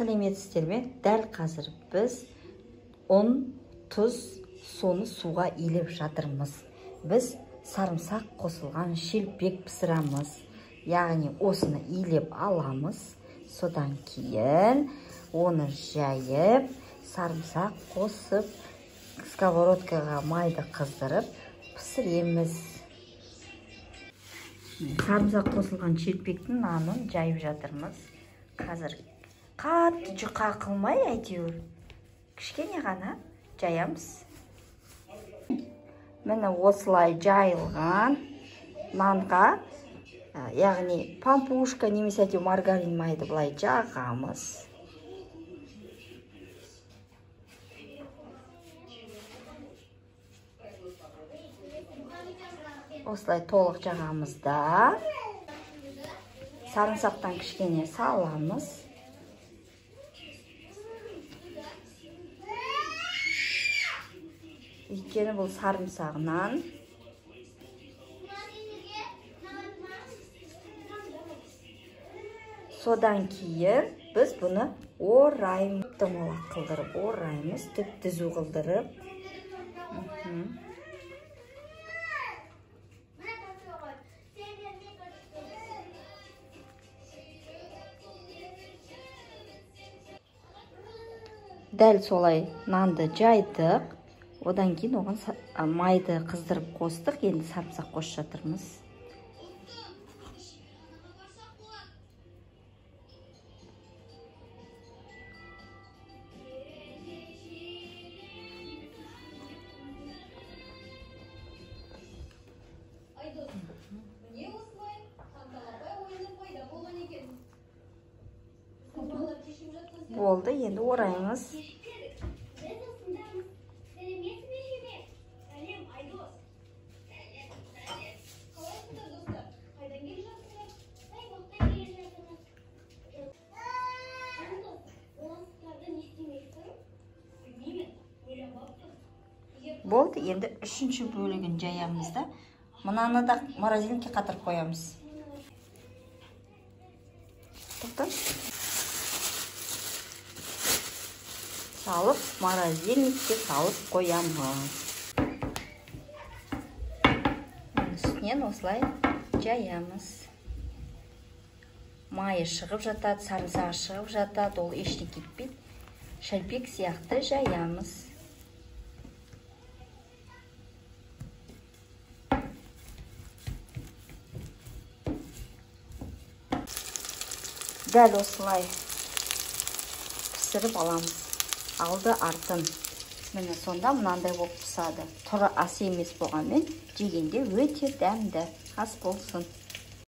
Сәлеметсіздер ме? Дәл қазір біз ұн, тұз, соны суға илеп жатырмыз. Біз сарымсақ қосылған шелпек пісірамыз. Яғни осыны илеп аламыз. Содан кейін оны жайып, сарымсақ қосып, сковородкаға майды қыздырып пісіреміз. Сарымсақ қосылған шелпектің нанын жайып жатырмыз. Қазір қатты жұқа қылмай, әйтеуір кішкене ғана жаямыз. Міне осылай жайылған нанға, яғни пампушка немесе маргарин майды былай жағамыз. Осылай толық жағамыз да сарымсақтан кішкене саламыз. Өйткені бұл сарымсағынан. Содан кейін біз бұны ораймыз. Домалақ қылдырып ораймыз, түп-түзу қылдырып. Дәл солай нанды жайдық. Одан кейін оған майды қыздырып қостық. Енді сарымсақ қосып жатырмыз. Болды, енді ораймыз. Болды, енді үшінші бөлігін жаямызда. Мұнаны да морозилке қатырып қоямыз. Тоқта. Салып, морозилке салып қоямыз. Үстінен осылай жаямыз. Майы шығып жатады, сарымсағы шығып жатады, ол ештеңе кетпейді. Шелпек сияқты жаямыз. Дәл осылай пісіріп аламыз. Алды артын. Міне сонда мынандай болып пісады. Тұры ас емес болғанмен, жегенде өте дәмді ас болсын.